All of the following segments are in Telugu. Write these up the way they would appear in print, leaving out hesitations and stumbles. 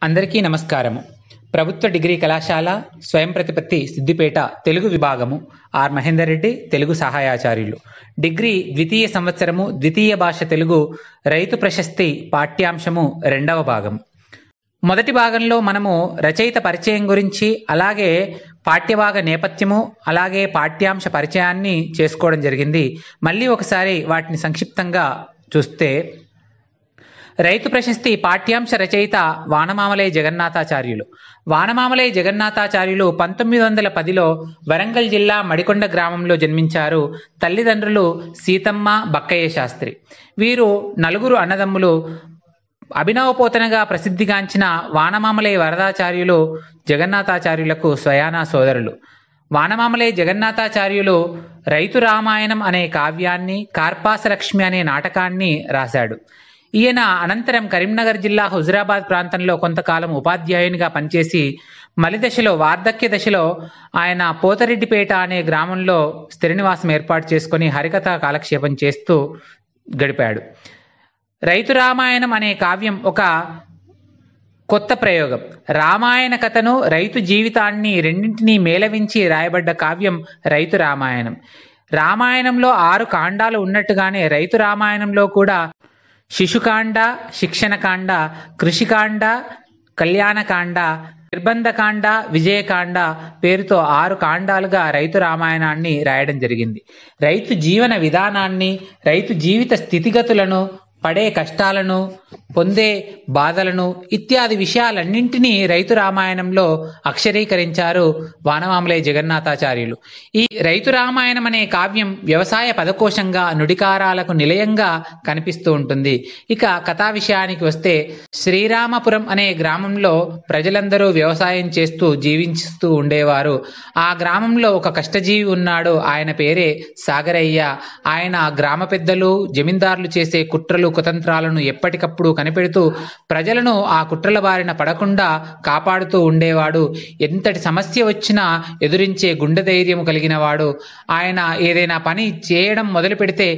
అందరికీ నమస్కారము. ప్రభుత్వ డిగ్రీ కళాశాల స్వయం ప్రతిపత్తి సిద్దిపేట తెలుగు విభాగము ఆర్ మహేందర్ రెడ్డి తెలుగు సహాయాచార్యులు. డిగ్రీ ద్వితీయ సంవత్సరము ద్వితీయ భాష తెలుగు రైతు ప్రశస్తి పాఠ్యాంశము 2వ భాగం. మొదటి భాగంలో మనము రచయిత పరిచయం గురించి, అలాగే పాఠ్యభాగ నేపథ్యము, అలాగే పాఠ్యాంశ పరిచయాన్ని చేసుకోవడం జరిగింది. మళ్ళీ ఒకసారి వాటిని సంక్షిప్తంగా చూస్తే, రైతు ప్రశస్తి పాఠ్యాంశ రచయిత వానమామలై జగన్నాథాచార్యులు. వానమామలై జగన్నాథాచార్యులు 1910లో వరంగల్ జిల్లా మడికొండ గ్రామంలో జన్మించారు. తల్లిదండ్రులు సీతమ్మ, బక్కయ్య శాస్త్రి. వీరు నలుగురు అన్నదమ్ములు. అభినవపోతనగా ప్రసిద్ధిగాంచిన వానమామలై వరదాచార్యులు జగన్నాథాచార్యులకు స్వయానా సోదరులు. వానమామలై జగన్నాథాచార్యులు రైతు రామాయణం అనే కావ్యాన్ని, కార్పాసలక్ష్మి అనే నాటకాన్ని రాశాడు. ఈయన అనంతరం కరీంనగర్ జిల్లా హుజురాబాద్ ప్రాంతంలో కొంతకాలం ఉపాధ్యాయునిగా పనిచేసి మలిదశలో, వార్ధక్య దశలో ఆయన పోతరెడ్డిపేట అనే గ్రామంలో స్థిర నివాసం ఏర్పాటు చేసుకుని హరికథ కాలక్షేపం చేస్తూ గడిపాడు. రైతు రామాయణం అనే కావ్యం ఒక కొత్త ప్రయోగం. రామాయణ కథను, రైతు జీవితాన్ని రెండింటినీ మేళవించి రాయబడ్డ కావ్యం రైతు రామాయణం. రామాయణంలో 6 కాండాలు ఉన్నట్టుగానే రైతు రామాయణంలో కూడా శిశుకాండ, శిక్షణకాండ, కృషికాండ, కళ్యాణకాండ, నిర్బంధకాండ, విజయకాండ పేరుతో 6 కాండాలుగా రైతు రామాయణాన్ని రాయడం జరిగింది. రైతు జీవన విధానాన్ని, రైతు జీవిత స్థితిగతులను, పడే కష్టాలను, పొందే బాధలను ఇత్యాది విషయాలన్నింటినీ రైతు రామాయణంలో అక్షరీకరించారు వానమామలై జగన్నాథాచార్యులు. ఈ రైతు రామాయణం అనే కావ్యం వ్యవసాయ పదకోశంగా, నుడికారాలకు నిలయంగా కనిపిస్తూ ఉంటుంది. ఇక కథా విషయానికి వస్తే, శ్రీరామపురం అనే గ్రామంలో ప్రజలందరూ వ్యవసాయం చేస్తూ జీవిస్తూ ఉండేవారు. ఆ గ్రామంలో ఒక కష్టజీవి ఉన్నాడు. ఆయన పేరే సాగరయ్య. ఆయన గ్రామ పెద్దలు, జమీందారులు చేసే కుట్రలు, కుతంత్రాలను ఎప్పటికప్పుడు కనిపెడుతూ ప్రజలను ఆ కుట్రల బారిన పడకుండా కాపాడుతూ ఉండేవాడు. ఎంతటి సమస్య వచ్చినా ఎదురించే గుండె ధైర్యం కలిగిన వాడు. ఆయన ఏదైనా పని చేయడం మొదలు పెడితే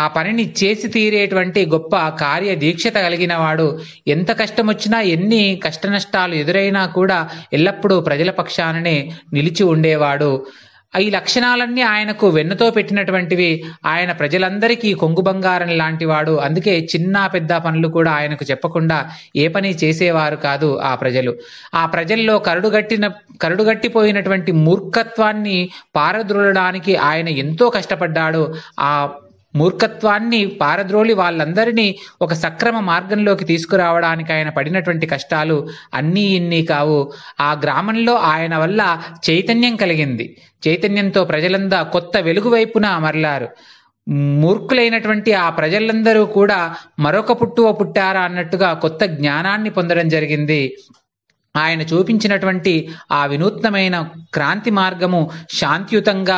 ఆ పనిని చేసి తీరేటువంటి గొప్ప కార్య దీక్షత కలిగిన వాడు. ఎంత కష్టం వచ్చినా, ఎన్ని కష్ట నష్టాలు ఎదురైనా కూడా ఎల్లప్పుడూ ప్రజల పక్షాననే నిలిచి ఉండేవాడు. ఈ లక్షణాలన్నీ ఆయనకు వెన్నుతో పెట్టినటువంటివి. ఆయన ప్రజలందరికీ కొంగు బంగారం లాంటివాడు. అందుకే చిన్న పెద్ద పనులు కూడా ఆయనకు చెప్పకుండా ఏ పని చేసేవారు కాదు ఆ ప్రజలు. ఆ ప్రజల్లో కరుడుగట్టిపోయినటువంటి మూర్ఖత్వాన్ని పారద్రోలడానికి ఆయన ఎంతో కష్టపడ్డాడు. ఆ మూర్ఖత్వాన్ని పారద్రోలి వాళ్ళందరినీ ఒక సక్రమ మార్గంలోకి తీసుకురావడానికి ఆయన పడినటువంటి కష్టాలు అన్నీ ఇన్ని కావు. ఆ గ్రామంలో ఆయన వల్ల చైతన్యం కలిగింది. చైతన్యంతో ప్రజలంతా కొత్త వెలుగు వైపున మరలారు. మూర్ఖులైనటువంటి ఆ ప్రజలందరూ కూడా మరొక పుట్టువ పుట్టారా అన్నట్టుగా కొత్త జ్ఞానాన్ని పొందడం జరిగింది. ఆయన చూపించినటువంటి ఆ వినూత్నమైన క్రాంతి మార్గము శాంతియుతంగా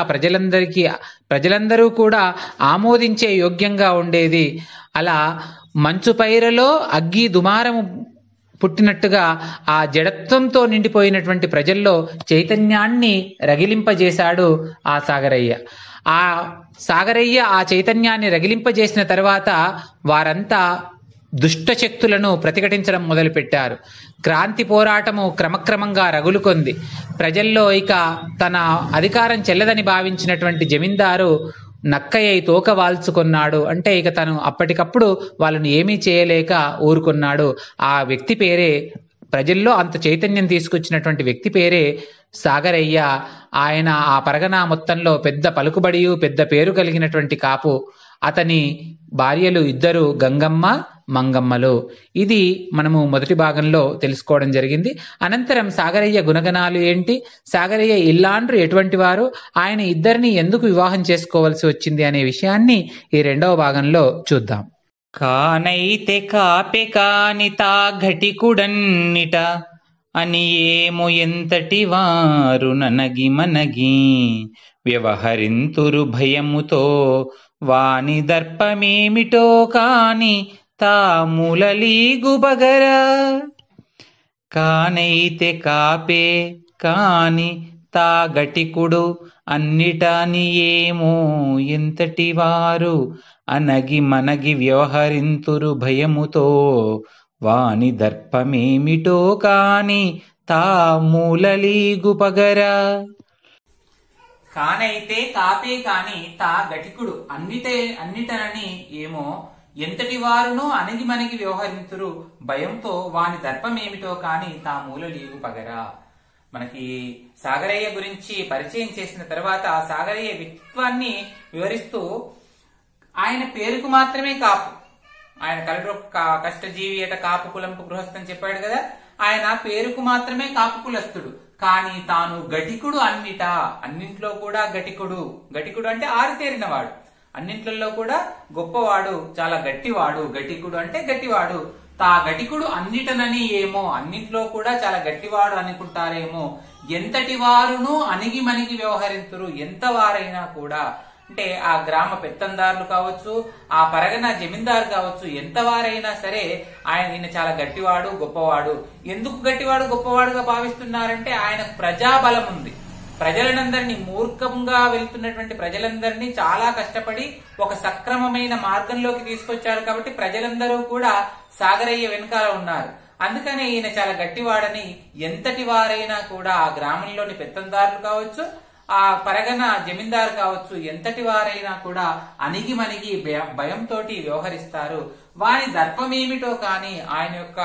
ప్రజలందరూ కూడా ఆమోదించే యోగ్యంగా ఉండేది. అలా మంచు పైరలో అగ్గి దుమారము పుట్టినట్టుగా ఆ జడత్వంతో నిండిపోయినటువంటి ప్రజల్లో చైతన్యాన్ని రగిలింపజేశాడు ఆ సాగరయ్య. ఆ చైతన్యాన్ని రగిలింపజేసిన తర్వాత వారంతా దుష్ట శక్తులను ప్రతిఘటించడం మొదలుపెట్టారు. క్రాంతి పోరాటము క్రమక్రమంగా రగులుకొంది. ప్రజల్లో ఇక తన అధికారం చెల్లదని భావించినటువంటి జమీందారు నక్కయ్య తోక వాల్చుకున్నాడు. అంటే ఇక తను అప్పటికప్పుడు వాళ్ళని ఏమీ చేయలేక ఊరుకున్నాడు. ఆ వ్యక్తి పేరే, ప్రజల్లో అంత చైతన్యం తీసుకొచ్చినటువంటి వ్యక్తి పేరే సాగరయ్య. ఆయన ఆ పరగనా మొత్తంలో పెద్ద పలుకుబడియు, పెద్ద పేరు కలిగినటువంటి కాపు. అతని భార్యలు 2 గంగమ్మ, మంగమ్మలు. ఇది మనము మొదటి భాగంలో తెలుసుకోవడం జరిగింది. అనంతరం సాగరయ్య గుణగణాలు ఏంటి, సాగరయ్య ఇల్లాండ్రు ఎటువంటి వారు, ఆయన 2ని ఎందుకు వివాహం చేసుకోవాల్సి వచ్చింది అనే విషయాన్ని ఈ 2వ భాగంలో చూద్దాం. కానైతే కాపె కాని తా ఘటికుడన్నిట అని ఏమో ఎంతటి వారు ననగి మనగి వ్యవహరింతురు భయముతో వాని దర్పమేమిటో కాని తా మూలలీగు బగర. కానైతే కాపే కాని తా గటికుడు అన్నిటాని ఏమో ఎంతటి వారు అనగి మనగి వ్యవహరింతురు భయముతో వాని దర్పమేమిటో కాని తా మూలలీగు పగరా. కానైతే కాపే కాని తా గటికుడు అన్నిటనని ఏమో ఎంతటి వారునో అణిగి మణిగి వ్యవహరింతురు భయంతో వాని దర్పమేమిటో కాని తా మూల లీగు పగరా. మనకి సాగరయ్య గురించి పరిచయం చేసిన తర్వాత సాగరయ్య వ్యక్తిత్వాన్ని వివరిస్తూ ఆయన పేరుకు మాత్రమే కాపు, ఆయన కలెక్టర్ కష్టజీవి అట కాపు కులంపు గృహస్థని చెప్పాడు కదా, ఆయన పేరుకు మాత్రమే కాపు కులస్తుడు, కానీ తాను గటికుడు అన్నింట్లో కూడా గటికుడు అంటే ఆరితేరినవాడు, అన్నింట్లలో కూడా గొప్పవాడు, చాలా గట్టివాడు. గటికుడు అంటే గట్టివాడు. తా గటికుడు అన్నిటనని ఏమో, అన్నింట్లో కూడా చాలా గట్టివాడు అనుకుంటారేమో. ఎంతటి వారును అణిగి మణిగి వ్యవహరింతురు, ఎంత వారైనా కూడా, అంటే ఆ గ్రామ పెత్తందారులు కావచ్చు, ఆ పరగన జమీందారు కావచ్చు, ఎంత వారైనా సరే ఈయన చాలా గట్టివాడు, గొప్పవాడు. ఎందుకు గట్టివాడు, గొప్పవాడుగా భావిస్తున్నారంటే ఆయనకు ప్రజాబలం ఉంది. ప్రజలందరినీ, మూర్ఖంగా వెళ్తున్నటువంటి ప్రజలందరినీ చాలా కష్టపడి ఒక సక్రమమైన మార్గంలోకి తీసుకొచ్చారు కాబట్టి ప్రజలందరూ కూడా సాగరయ్య వెనకాల ఉన్నారు. అందుకనే ఈయన చాలా గట్టివాడని ఎంతటి వారైనా కూడా, ఆ గ్రామంలోని పెత్తందారులు కావచ్చు, ఆ పరగన జమీందారు కావచ్చు, ఎంతటి వారైనా కూడా అణిగి మణిగి భయంతో వ్యవహరిస్తారు. వారి దర్పమేమిటో కాని, ఆయన యొక్క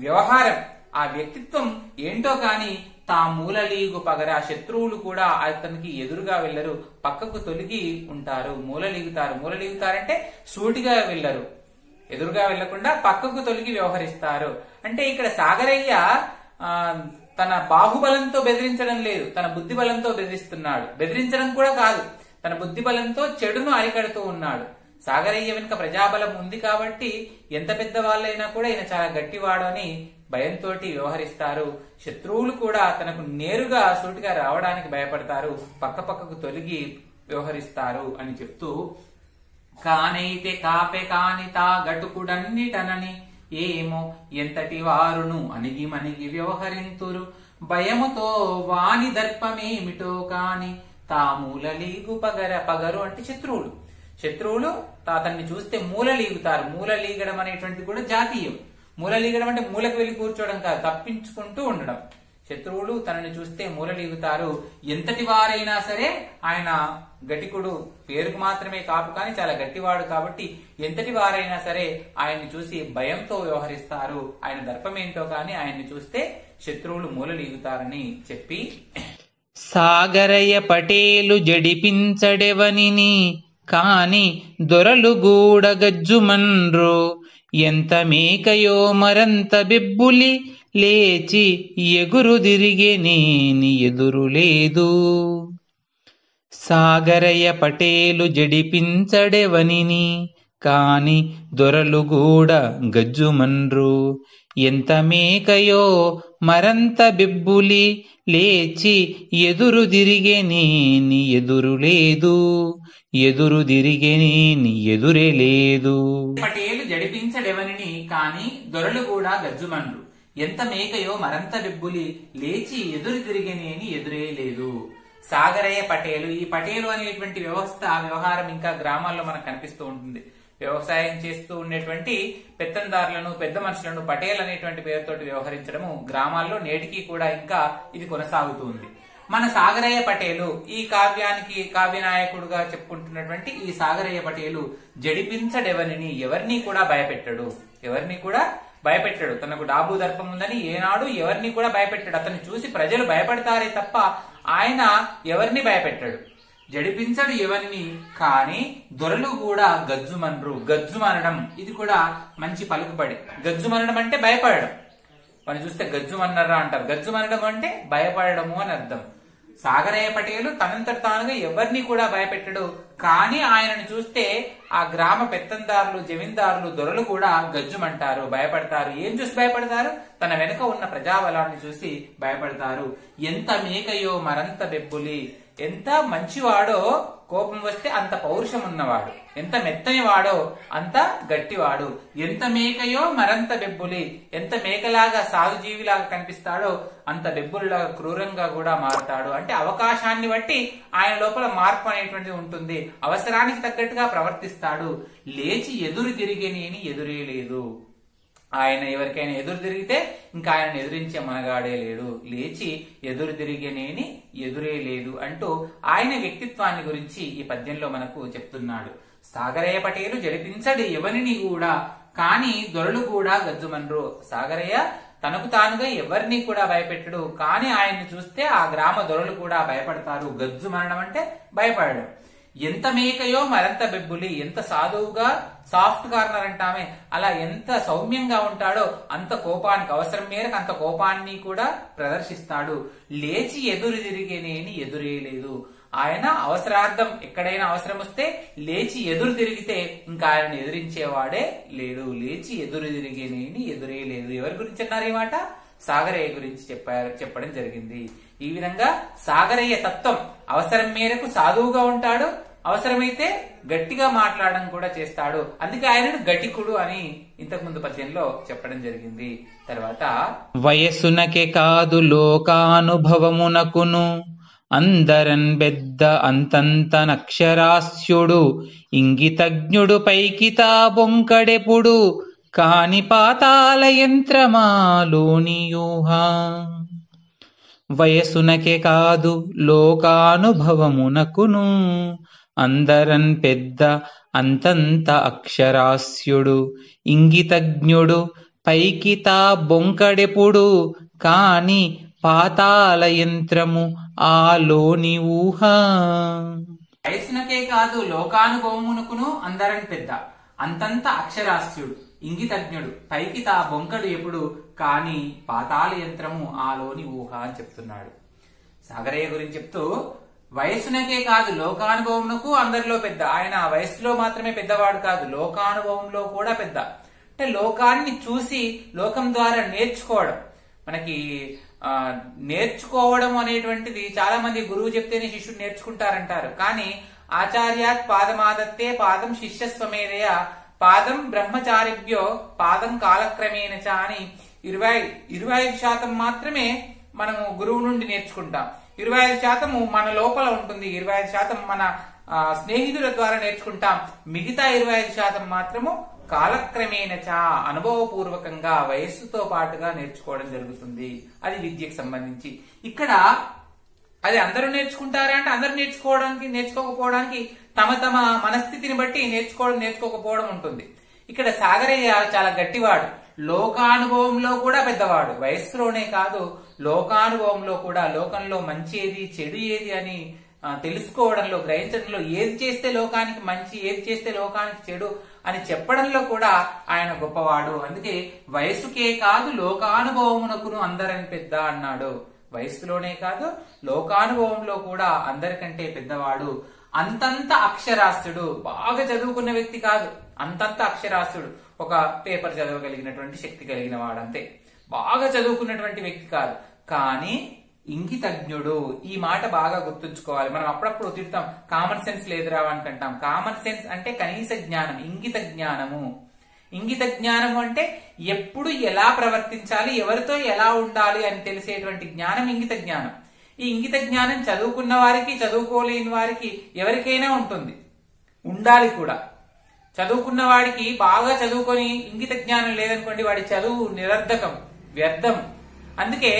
వ్యవహారం, ఆ వ్యక్తిత్వం ఏంటో కాని తా మూలలీగు పగర, శత్రువులు కూడా అతనికి ఎదురుగా వెళ్లరు, పక్కకు తొలగి ఉంటారు. మూలలీగుతారంటే సూటిగా వెళ్లరు, ఎదురుగా వెళ్లకుండా పక్కకు తొలగి వ్యవహరిస్తారు. అంటే ఇక్కడ సాగరయ్య తన బాహుబలంతో బెదిరించడం లేదు, తన బుద్ధి బలంతో బెదిరిస్తున్నాడు. బెదిరించడం కూడా కాదు, తన బుద్ధి బలంతో చెడును అరికడుతూ ఉన్నాడు. సాగరయ్య వెనుక ప్రజాబలం ఉంది కాబట్టి ఎంత పెద్ద వాళ్ళైనా కూడా ఈయన చాలా గట్టివాడు అని భయంతో వ్యవహరిస్తారు. శత్రువులు కూడా తనకు నేరుగా సూటిగా రావడానికి భయపడతారు, పక్కకు తొలగి వ్యవహరిస్తారు అని చెప్తూ, కానైతే కాపే కాని తా గటుకుడన్నిటనని ఏమో ఎంతటి వారును అణిగి మణిగి వ్యవహరింతురు భయముతో వాని దర్పమేమిటో కాని తా మూలలీగు పగరు అంటే శత్రువులు అతన్ని చూస్తే మూలలీగుతారు. మూలలీగడం అనేటువంటిది కూడా జాతీయం. మూలలీగడం అంటే మూలకు వెళ్లి కూర్చోవడం కాదు, తప్పించుకుంటూ ఉండడం. శత్రువులు తనని చూస్తే మూలలీగుతారు. ఎంతటి వారైనా సరే, ఆయన గటికుడు పేరుకు మాత్రమే కాపు కానీ చాలా గట్టివాడు కాబట్టి ఎంతటి వారైనా సరే ఆయన్ని చూసి భయంతో వ్యవహరిస్తారు. ఆయన దర్పమేంటో కానీ ఆయన్ని చూస్తే శత్రువులు మూలలీగుతారని చెప్పి, సాగరయ్య పటేలు జడిపించడెవనిని కాని దొరలు గూడ గజ్జుమన్రు ఎంత మేకయో మరంత బెబ్బులి లేచి ఎగురు తిరిగే నేని ఎదురు లేదు. సాగరయ్య పటేలు జడిపించడెవనిని కాని దొరలు గూడ గజ్జుమన్రు ఎంత మేకయో మరంత బెబ్బులి లేచి ఎదురు తిరిగే నేని ఎదురు లేదు. ఎదురు తిరిగే నేని ఎదురే లేదు. పటేలు జడిపించడెవనిని కాని దొరలు కూడా గజ్జుమన్రు ఎంత మేకయో మరంత బెబ్బులి లేచి ఎదురు తిరిగేనేని ఎదురే లేదు. సాగరయ్య పటేలు, ఈ పటేలు అనేటువంటి వ్యవహారం ఇంకా గ్రామాల్లో మనకు కనిపిస్తూ ఉంటుంది. వ్యవసాయం చేస్తూ ఉండేటువంటి పెత్తందారులను, పెద్ద మనుషులను పటేల్ అనేటువంటి పేరుతోటి వ్యవహరించడము గ్రామాల్లో నేటికి కూడా ఇంకా ఇది కొనసాగుతుంది. మన సాగరయ్య పటేలు ఈ కావ్యనాయకుడుగా చెప్పుకుంటున్నటువంటి ఈ సాగరయ్య పటేలు జడిపించడెవరిని, ఎవరిని కూడా భయపెట్టాడు. తనకు డాబు దర్పం ఉందని ఏనాడు ఎవరిని కూడా భయపెట్టాడు. అతన్ని చూసి ప్రజలు భయపడతారే తప్ప ఆయన ఎవరిని భయపెట్టాడు. జడిపించడు ఎవరిని కానీ దొరలు కూడా గజ్జుమన్రు. గజ్జుమనడం ఇది కూడా మంచి పలుకుబడి. గజ్జుమనడం అంటే భయపడడం. వాడిని చూస్తే గజ్జుమన్నరా అంటారు. గజ్జుమనడం అంటే భయపడము అని అర్థం. సాగరయ్య పటేలు తనంతట తానుగా ఎవరిని కూడా భయపెట్టడు, కానీ ఆయనను చూస్తే ఆ గ్రామ పెత్తందారులు, జమీందారులు, దొరలు కూడా గజ్జుమంటారు, భయపడతారు. ఏం చూసి భయపడతారు? తన వెనుక ఉన్న ప్రజాబలాన్ని చూసి భయపడతారు. ఎంత మేకయో మరంత బెబ్బులి, ఎంత మంచివాడో కోపం వస్తే అంత పౌరుషం ఉన్నవాడు, ఎంత మెత్తని వాడో అంత గట్టివాడు. ఎంత మేకయో మరంత బెబ్బులి, ఎంత మేకలాగా సాధుజీవిలాగా కనిపిస్తాడో అంత బెబ్బులిలాగా క్రూరంగా కూడా మారుతాడు. అంటే అవకాశాన్ని బట్టి ఆయన లోపల మార్పు అనేటువంటిది ఉంటుంది. అవసరానికి తగ్గట్టుగా ప్రవర్తిస్తాడు. లేచి ఎదురు తిరిగేనేని ఎదురే లేదు. ఆయన ఎవరికైనా ఎదురు తిరిగితే ఇంకా ఆయన ఎదురించే మనగాడే లేడు, లేచి ఎదురు తిరిగేనేని ఎదురే లేదు అంటూ ఆయన వ్యక్తిత్వాన్ని గురించి ఈ పద్యంలో మనకు చెప్తున్నాడు. సాగరయ్య పటేలు జడిపించడు ఎవరిని కూడా, కానీ దొరలు కూడా గజ్జుమన్రు. సాగరయ్య తనకు తానుగా ఎవరిని కూడా భయపెట్టడు, కానీ ఆయన్ని చూస్తే ఆ గ్రామ దొరలు కూడా భయపడతారు. గజ్జుమనడం అంటే భయపడడం. ఎంత మేకయో మరంత బెబ్బులి, ఎంత సాధువుగా సాఫ్ట్ కార్నర్ అంటామే అలా ఎంత సౌమ్యంగా ఉంటాడో అంత కోపానికి అవసరం మేరకు అంత కోపాన్ని కూడా ప్రదర్శిస్తాడు. లేచి ఎదురు తిరిగేనేని ఎదురే లేదు. ఆయన అవసరార్థం ఎక్కడైనా అవసరం వస్తే లేచి ఎదురు తిరిగితే ఇంకా ఆయన ఎదిరించేవాడే లేడు. లేచి ఎదురు తిరిగేనేని ఎదురే లేదు. ఎవరి గురించి అన్నారు ఈ మాట? సాగరయ్య గురించి చెప్పడం జరిగింది. ఈ విధంగా సాగరయ్య తత్వం అవసరం మేరకు సాధువుగా ఉంటాడు, అవసరమైతే గట్టిగా మాట్లాడడం కూడా చేస్తాడు. అందుకే ఆయనను గటికుడు అని ఇంతకు ముందు పద్యంలో చెప్పడం జరిగింది. తర్వాత వయస్సునకే కాదు లోకానుభవమునకును అందరన్ బెద్ద అంతంత నక్షరాస్యుడు ఇంగితజ్ఞుడు పైకి తా బొంకడెపుడు కాని పాతాల యంత్రమాలోని యూహ. వయస్సునకే కాదు లోకానుభవమునకును అందరన్ పెద్ద అంతంత అక్షరాస్యుడు ఇంగితజ్ఞుడు పైకి తా బొంకడెపుడు కాని పాతాల యంత్రము ఆలోని ఊహ. వయస్సునకే కాదు లోకానుభవమునకును అందరన్ పెద్ద అంతంత అక్షరాస్యుడు ఇంగితజ్ఞుడు పైకి తా బొంకడు ఎప్పుడు కాని పాతాళ యంత్రము ఆలోని ఊహ అని చెప్తున్నాడు. సాగరయ్య గురించి చెప్తూ వయస్సునకే కాదు లోకానుభవమునకు అందరిలో పెద్ద. ఆయన వయస్సులో మాత్రమే పెద్దవాడు కాదు, లోకానుభవంలో కూడా పెద్ద. అంటే లోకాన్ని చూసి లోకం ద్వారా నేర్చుకోవడం. మనకి నేర్చుకోవడం అనేటువంటిది చాలా మంది గురువు చెప్తేనే శిష్యుడు నేర్చుకుంటారంటారు. కానీ ఆచార్యాత్ పాదమాదత్తే పాదం శిష్యస్వమేధయ పాదం బ్రహ్మచారిభ్యో పాదం కాలక్రమేణ చ అని 25% మాత్రమే మనము గురువు నుండి నేర్చుకుంటాం. 25% మన లోపల ఉంటుంది, 25% మన స్నేహితుల ద్వారా నేర్చుకుంటాం. మిగతా 25% మాత్రము కాలక్రమేణ చ అనుభవపూర్వకంగా వయస్సుతో పాటుగా నేర్చుకోవడం జరుగుతుంది. అది విద్యకు సంబంధించి. ఇక్కడ అది అందరూ నేర్చుకుంటారా అంటే అందరూ నేర్చుకోకపోవడానికి తమ తమ మనస్థితిని బట్టి నేర్చుకోకపోవడం ఉంటుంది. ఇక్కడ సాగరయ్య చాలా గట్టివాడు, లోకానుభవంలో కూడా పెద్దవాడు. వయస్సులోనే కాదు లోకానుభవంలో కూడా, లోకంలో మంచి ఏది చెడు ఏది అని తెలుసుకోవడంలో, గ్రహించడంలో, ఏది చేస్తే లోకానికి మంచి ఏది చేస్తే లోకానికి చెడు అని చెప్పడంలో కూడా ఆయన గొప్పవాడు. అందుకే వయస్సుకే కాదు లోకానుభవమునకును అందరని పెద్ద అన్నాడు. వయస్సులోనే కాదు లోకానుభవంలో కూడా అందరికంటే పెద్దవాడు. అంతంత అక్షరాస్యుడు, బాగా చదువుకున్న వ్యక్తి కాదు, అంతంత అక్షరాస్యుడు, ఒక పేపర్ చదవగలిగినటువంటి శక్తి కలిగిన వాడు అంతే. బాగా చదువుకున్నటువంటి వ్యక్తి కాదు, కానీ ఇంగితజ్ఞుడు. ఈ మాట బాగా గుర్తుంచుకోవాలి. మనం అప్పుడప్పుడు తిడతాం కామన్ సెన్స్ లేదురా అనుకుంటాం. కామన్ సెన్స్ అంటే కనీస జ్ఞానం, ఇంగిత జ్ఞానము. ఇంగిత జ్ఞానము అంటే ఎప్పుడు ఎలా ప్రవర్తించాలి, ఎవరితో ఎలా ఉండాలి అని తెలిసేటువంటి జ్ఞానం ఇంగిత జ్ఞానం. ఈ ఇంగిత జ్ఞానం చదువుకున్న వారికి చదువుకోలేని వారికి ఎవరికైనా ఉంటుంది, ఉండాలి కూడా. చదువుకున్న వాడికి బాగా చదువుకొని ఇంగిత జ్ఞానం లేదనుకోండి, వాడి చదువు నిరర్ధకం, వ్యర్థం. అందుకే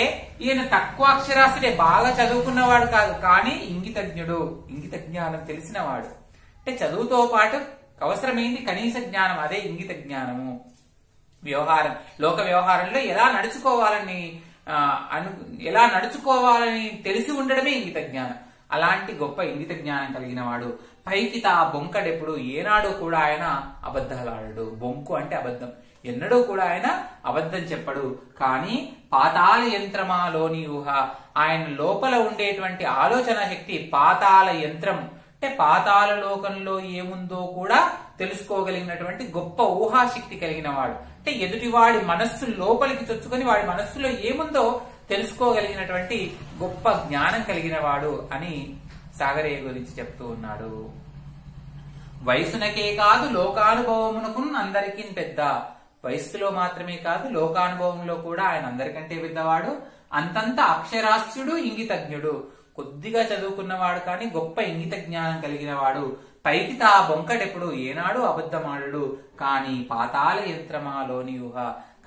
ఈయన తక్కువ అక్షరాస్యుడే, బాగా చదువుకున్నవాడు కాదు, కానీ ఇంగితజ్ఞుడు, ఇంగిత జ్ఞానం తెలిసినవాడు. అంటే చదువుతో పాటు అవసరమైంది కనీస జ్ఞానం, అదే ఇంగిత జ్ఞానము. వ్యవహారం, లోక వ్యవహారంలో ఎలా నడుచుకోవాలని తెలిసి ఉండడమే ఇంగిత జ్ఞానం. అలాంటి గొప్ప ఇంగిత జ్ఞానం కలిగిన వాడు. పైకి తా బొంకడెప్పుడు, ఏనాడు కూడా ఆయన అబద్ధాలు ఆడడు. బొంకు అంటే అబద్ధం, ఎన్నడూ కూడా ఆయన అబద్ధం చెప్పడు. కానీ పాతాళ యంత్రమాలోని ఊహ, ఆయన లోపల ఉండేటువంటి ఆలోచన శక్తి పాతాళ యంత్రం అంటే పాతాళ లోకంలో ఏముందో కూడా తెలుసుకోగలిగినటువంటి గొప్ప ఊహాశక్తి కలిగిన వాడు. అంటే ఎదుటివాడి మనస్సు లోపలికి చొచ్చుకొని వాడి మనస్సులో ఏముందో తెలుసుకోగలిగినటువంటి గొప్ప జ్ఞానం కలిగిన వాడు అని సాగరయ్య గురించి చెప్తూ ఉన్నాడు. వయసునకే కాదు లోకానుభవమునకు అందరికీ పెద్ద. వయస్సులో మాత్రమే కాదు లోకానుభవంలో కూడా ఆయన అందరికంటే పెద్దవాడు. అంతంత అక్షరాస్యుడు, ఇంగితజ్ఞుడు. కొద్దిగా చదువుకున్నవాడు కానీ గొప్ప ఇంగిత జ్ఞానం కలిగిన వాడు. పైకి తా బొంకడెప్పుడు, ఏనాడు అబద్ధమాడు. కానీ పాతాళ యంత్రమాలోని ఊహ,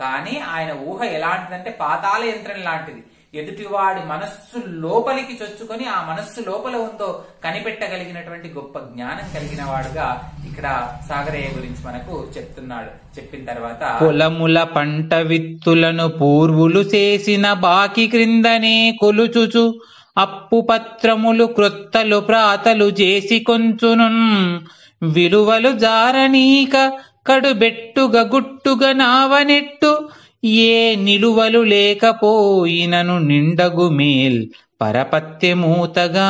కానీ ఆయన ఊహ ఎలాంటిదంటే పాతాళ యంత్రం లాంటిది. ఎదుటివాడి మనస్సు లోపలికి చొచ్చుకొని ఆ మనస్సు లోపల ఉందో కనిపెట్టగలిగినటువంటి గొప్ప జ్ఞానం కలిగిన వాడుగా ఇక్కడ సాగరయ్య గురించి మనకు చెప్తున్నాడు. చెప్పిన తర్వాత పొలముల పంట విత్తులను పూర్వులు చేసిన బాకి క్రిందనే కొలుచుచు అప్పు పత్రములు క్రొత్తలు ప్రాతలు చేసి కొంచునున్ విలువలు జారనీక కడుబెట్టుగా గుట్టుగా నావనెట్టు ఏ నిలువలు లేకపోయినను నిండగు మేల్ పరపత్యమూతగా.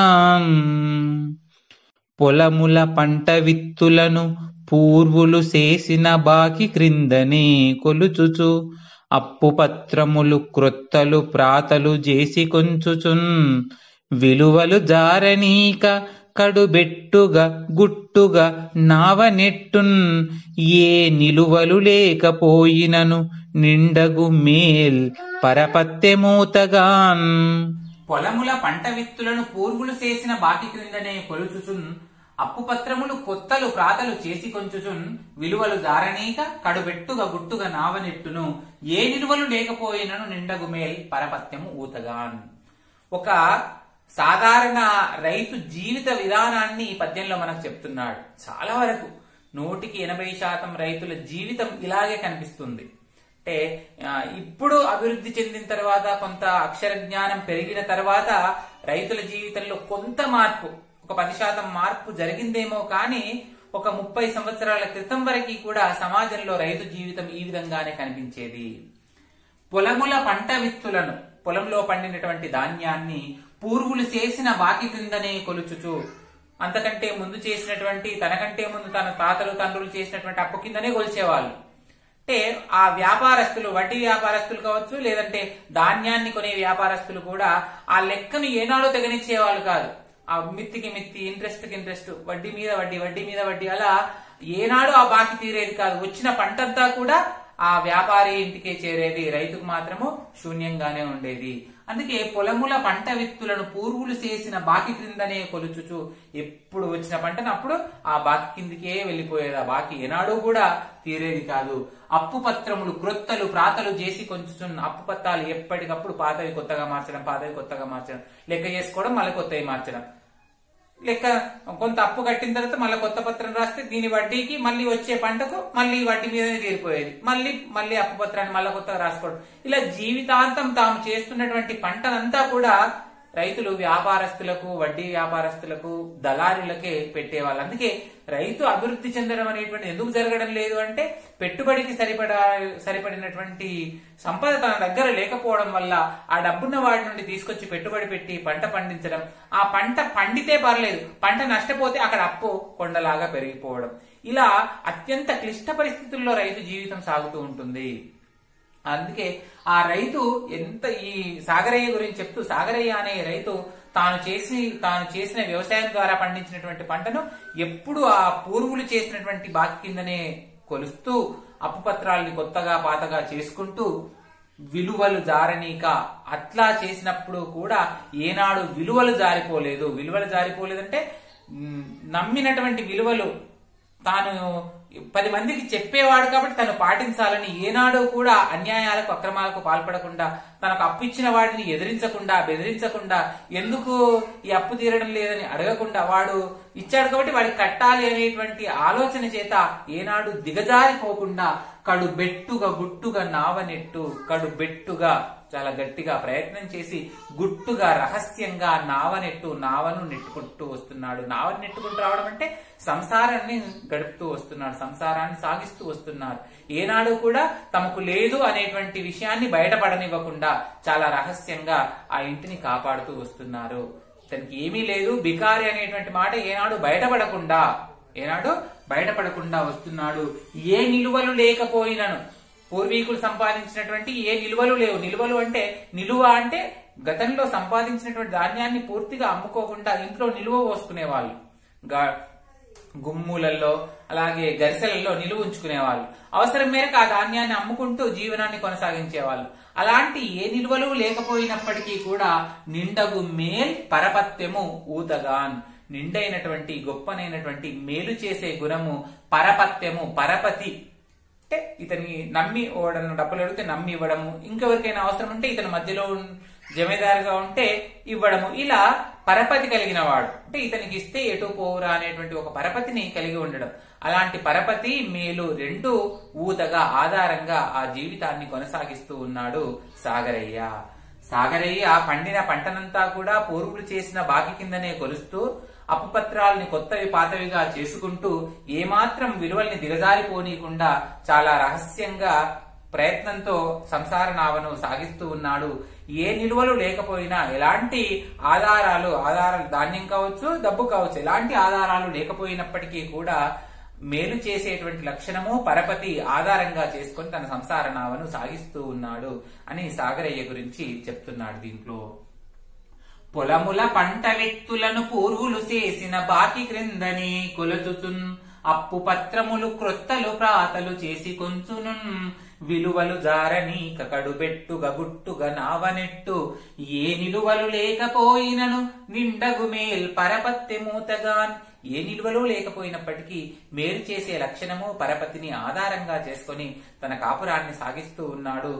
పొలముల పంట విత్తులను పూర్వులు చేసిన బాకి క్రిందనే కొలుచుచు అప్పు పత్రములు క్రొత్తలు ప్రాతలు చేసి కొంచుచున్ విలువలు జారనీక కడుబెట్టుగా గుట్టుగా నావనెట్టున్ ఏ నిలువలు లేకపోయినను నిండగు మేల్ పరపత్యమూతగాన్. పొలముల పంట విత్తులను పూర్వులు చేసిన బాకి క్రిందనే కొలుచుచున్ అప్పు పత్రములు కొత్తలు ప్రాతలు చేసి కొంచుచున్ విలువలు జారనీక కడుబెట్టుగా గుట్టుగా నావనెట్టును ఏ నిలువలు లేకపోయినను నిండగు మేల్ పరపత్యము ఊతగాన్. ఒక సాధారణ రైతు జీవిత విధానాన్ని ఈ పద్యంలో మనకు చెప్తున్నాడు. చాలా వరకు 100% రైతుల జీవితం ఇలాగే కనిపిస్తుంది. అంటే ఇప్పుడు అభివృద్ధి చెందిన తర్వాత, కొంత అక్షర జ్ఞానం పెరిగిన తర్వాత రైతుల జీవితంలో కొంత మార్పు, ఒక 10% మార్పు జరిగిందేమో కానీ ఒక 30 సంవత్సరాల క్రితం వరకు కూడా సమాజంలో రైతు జీవితం ఈ విధంగానే కనిపించేది. పొలముల పంట విత్తులను, పొలంలో పండినటువంటి ధాన్యాన్ని పూర్వులు చేసిన బాకి క్రిందనే కొలుచుచు, అంతకంటే ముందు చేసినటువంటి, తనకంటే ముందు తన తాతలు తండ్రులు చేసినటువంటి అప్పు కిందనే కొలిచేవాళ్ళు. అంటే ఆ వ్యాపారస్తులు, వడ్డీ వ్యాపారస్తులు కావచ్చు, లేదంటే ధాన్యాన్ని కొనే వ్యాపారస్తులు కూడా ఆ లెక్కను ఏనాడో తెగనిచ్చేవాళ్ళు కాదు. ఆ మిత్తికి మిత్తి, ఇంట్రెస్ట్ కి ఇంట్రెస్ట్, వడ్డీ మీద వడ్డీ, వడ్డీ మీద వడ్డీ, అలా ఏనాడు ఆ బాకి తీరేది కాదు. వచ్చిన పంటంతా కూడా ఆ వ్యాపారి ఇంటికే చేరేది, రైతుకు మాత్రము శూన్యంగానే ఉండేది. అందుకే పొలముల పంట విత్తులను పూర్వులు చేసిన బాకి క్రిందనే కొలుచుచు, ఎప్పుడు వచ్చిన పంటను అప్పుడు ఆ బాకి కిందికే వెళ్లిపోయేది. ఆ బాకి ఏనాడు కూడా తీరేది కాదు. అప్పు పత్రములు క్రొత్తలు ప్రాతలు చేసి కొంచుచున్న, అప్పు పత్రాలు ఎప్పటికప్పుడు పాతవి కొత్తగా మార్చడం, పాతవి కొత్తగా మార్చడం, లెక్క చేసుకోవడం, మళ్ళీ కొత్తవి మార్చడం. లెక్క కొంత అప్పు కట్టిన తర్వాత మళ్ళీ కొత్త పత్రం రాస్తే దీని వడ్డీకి మళ్ళీ వచ్చే పంటకు మళ్ళీ వడ్డీ మీదనే తీరిపోయేది. మళ్ళీ అప్పు పత్రాన్ని మళ్ళీ కొత్తగా రాసుకోవడం. ఇలా జీవితాంతం తాము చేస్తున్నటువంటి పంటనంతా కూడా రైతులు వ్యాపారస్తులకు, వడ్డీ వ్యాపారస్తులకు, దళారులకే పెట్టేవాళ్ళు. అందుకే రైతు అభివృద్ధి చెందడం అనేటువంటి ఎందుకు జరగడం లేదు అంటే, పెట్టుబడికి సరిపడినటువంటి సంపద తన దగ్గర లేకపోవడం వల్ల ఆ డబ్బున్న వాడి నుండి తీసుకొచ్చి పెట్టుబడి పెట్టి పంట పండించడం. ఆ పంట పండితే పర్లేదు, పంట నష్టపోతే అక్కడ అప్పు కొండలాగా పెరిగిపోవడం. ఇలా అత్యంత క్లిష్ట పరిస్థితుల్లో రైతు జీవితం సాగుతూ ఉంటుంది. అందుకే ఆ రైతు ఎంత, ఈ సాగరయ్య గురించి చెప్తూ, సాగరయ్య అనే రైతు తాను చేసిన వ్యవసాయం ద్వారా పండించినటువంటి పంటను ఎప్పుడు ఆ పూర్వులు చేసినటువంటి బాకి కిందనే కొలుస్తూ, అప్పు పత్రాలని కొత్తగా పాతగా చేసుకుంటూ, విలువలు జారనీక అట్లా చేసినప్పుడు కూడా ఏనాడు విలువలు జారిపోలేదు. విలువలు జారిపోలేదంటే నమ్మినటువంటి విలువలు తాను 10 మందికి చెప్పేవాడు కాబట్టి తను పాటించాలని ఏనాడు కూడా అన్యాయాలకు, అక్రమాలకు పాల్పడకుండా, తనకు అప్పు ఇచ్చిన వాడిని ఎదిరించకుండా, బెదిరించకుండా, ఎందుకు ఈ అప్పు తీరడం లేదని అడగకుండా, వాడు ఇచ్చాడు కాబట్టి వాడికి కట్టాలి అనేటువంటి ఆలోచన చేత ఏనాడు దిగజారిపోకుండా కడుబెట్టుగా గుట్టుగా నావనెట్టు, కడుబెట్టుగా చాలా గట్టిగా ప్రయత్నం చేసి, గుట్టుగా రహస్యంగా నావను నెట్టుకుంటూ వస్తున్నాడు. నావను నెట్టుకుంటూ రావడం అంటే సంసారాన్ని గడుపుతూ వస్తున్నాడు, సంసారాన్ని సాగిస్తూ వస్తున్నారు. ఏనాడు కూడా తమకు లేదు అనేటువంటి విషయాన్ని బయటపడనివ్వకుండా చాలా రహస్యంగా ఆ ఇంటిని కాపాడుతూ వస్తున్నారు. తనకి ఏమీ లేదు, బికారి అనేటువంటి మాట ఏనాడు బయటపడకుండా వస్తున్నాడు. ఏ నిలువలు లేకపోయినను, పూర్వీకులు సంపాదించినటువంటి ఏ నిలువలు లేవు. నిలువలు అంటే, నిలువ అంటే గతంలో సంపాదించినటువంటి ధాన్యాన్ని పూర్తిగా అమ్ముకోకుండా ఇంట్లో నిలువ పోసుకునేవాళ్ళు. గుమ్ములలో అలాగే గరిసెలలో నిలువ ఉంచుకునేవాళ్ళు. అవసరం మేరకు ఆ ధాన్యాన్ని అమ్ముకుంటూ జీవనాన్ని కొనసాగించేవాళ్ళు. అలాంటి ఏ నిల్వలు లేకపోయినప్పటికీ కూడా నిండగు మేల్ పరపత్యము ఊతగాన్, నిండైనటువంటి గొప్పనైనటువంటి మేలు చేసే గుణము పరపత్యము, పరపతి అంటే ఇతని నమ్మి ఓడను డబ్బులు అడిగితే నమ్మి ఇవ్వడము, ఇంకెవరికైనా అవసరం ఉంటే ఇతని మధ్యలో జమీదారుగా ఉంటే ఇవ్వడము, ఇలా పరపతి కలిగిన వాడు. అంటే ఇతనికి ఇస్తే ఎటు పోవురా అనేటువంటి ఒక పరపతిని కలిగి ఉండడం. అలాంటి పరపతి మేలు రెండు ఊతగా ఆధారంగా ఆ జీవితాన్ని కొనసాగిస్తూ ఉన్నాడు సాగరయ్య. సాగరయ్య పండిన పంటనంతా కూడా పూర్వులు చేసిన బాకి కిందనే కొలుస్తూ అప్పుపత్రాలని కొత్తవి పాతవిగా చేసుకుంటూ ఏమాత్రం విలువల్ని దిగజారిపోనీయకుండా చాలా రహస్యంగా ప్రయత్నంతో సంసార నావను సాగిస్తూ ఉన్నాడు. ఏ నిలువలు లేకపోయినా, ఎలాంటి ఆధారాలు ధాన్యం కావచ్చు, డబ్బు కావచ్చు, ఎలాంటి ఆధారాలు లేకపోయినప్పటికీ కూడా మేలు చేసేటువంటి లక్షణము పరపతి ఆధారంగా చేసుకొని తన సంసార నావను సాగిస్తూ ఉన్నాడు అని సాగరయ్య గురించి చెప్తున్నాడు దీంట్లో. పొలముల పంట వ్యక్తులను పూర్వులు చేసిన బాకి క్రిందని కొలుచుచున్ అప్పు పత్రములు క్రొత్తలు ప్రాతలు చేసి కొంచును విలువలు జారని కకడుబెట్టుగ గుట్టుగా నావనెట్టు ఏ నిలువలు లేకపోయినను నిండగు మేల్ పరపత్తి మూతగాన్. ఏ నిలువలు లేకపోయినప్పటికీ మేలు చేసే లక్షణము పరపతిని ఆధారంగా చేసుకొని తన కాపురాన్ని సాగిస్తూ ఉన్నాడు.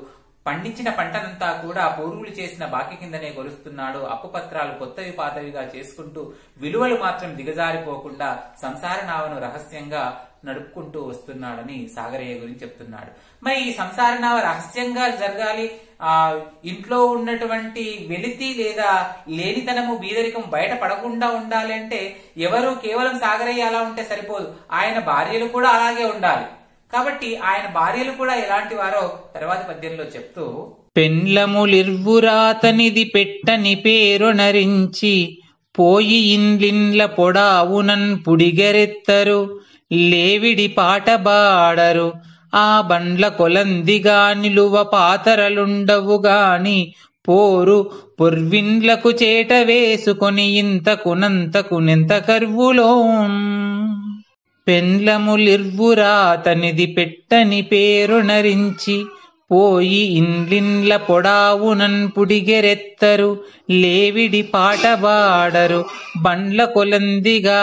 పండించిన పంటనంతా కూడా పూర్వులు చేసిన బాకి కిందనే కొలుస్తున్నాడు. అప్పుపత్రాలు కొత్తవి పాతవిగా చేసుకుంటూ విలువలు మాత్రం దిగజారిపోకుండా సంసార నావను రహస్యంగా నడుపుకుంటూ వస్తున్నాడని సాగరయ్య గురించి చెప్తున్నాడు. మరి ఈ సంసార నావ రహస్యంగా జరగాలి, ఇంట్లో ఉన్నటువంటి వెలితి లేదా లేనితనము బీదరికం బయట పడకుండా ఉండాలి అంటే ఎవరు కేవలం సాగరయ్య అలా ఉంటే సరిపోదు, ఆయన భార్యలు కూడా అలాగే ఉండాలి. కాబట్టి ఆయన భార్యలు కూడా ఎలాంటి వారో తర్వాత పద్యంలో చెప్తూ, పెండ్లములిర్వురాతనిది పెట్టని పేరు నరించి పోయి ఇండ్లిండ్ల పొడావునన్ పుడిగెరెత్తరు లేవిడి పాట బాడరు ఆ బండ్ల కొలందిగా నిలువ పాతరలుండవు గాని పోరు పొర్విండ్లకు చేట వేసుకొని ఇంతకునంతకు నెంత కర్వులో. పెండ్లములిర్వురాతనిది పెట్టని పేరు నరించి పోయి ఇండ్లిండ్ల పొడావునన్ పుడిగెరెత్తరు లేవిడి పాట బాడరు బండ్ల కొలందిగా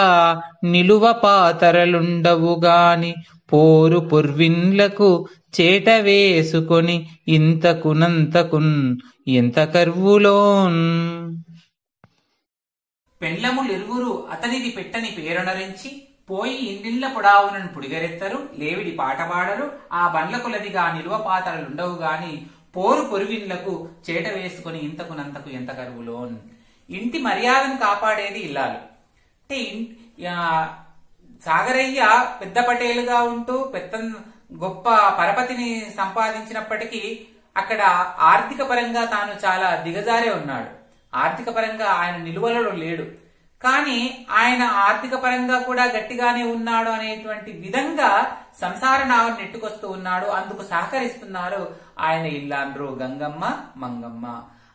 నిలువ పాతరలుండవు గాని పోరు పొర్విండ్లకు చేట వేసుకొని ఇంతకునంతకున్ ఎంత కర్వులోన్. పెండ్లములిరువురు అతనిది పెట్టని పేరునరించి పోయి ఇండిళ్ల పొడావునను పుడిగరెత్తరు లేవిడి పాటబాడరు ఆ బండ్ల కొలదిగా నిలువ పాతరలుండవు గాని పోరు పొరువిండ్లకు చేట వేసుకుని ఇంతకునంతకు ఎంత కరువులోన్. ఇంటి మర్యాదను కాపాడేది ఇల్లాలు. అంటే సాగరయ్య పెద్ద పటేలుగా ఉంటూ పెద్ద గొప్ప పరపతిని సంపాదించినప్పటికీ అక్కడ ఆర్థిక పరంగా తాను చాలా దిగజారే ఉన్నాడు. ఆర్థిక పరంగా ఆయన నిలువలలో లేడు, కానీ ఆయన ఆర్థిక పరంగా కూడా గట్టిగానే ఉన్నాడు అనేటువంటి విధంగా సంసార నావను నెట్టుకొస్తూ ఉన్నాడు. అందుకు సహకరిస్తున్నారు ఆయన ఇల్లాండ్రు గంగమ్మ మంగమ్మ.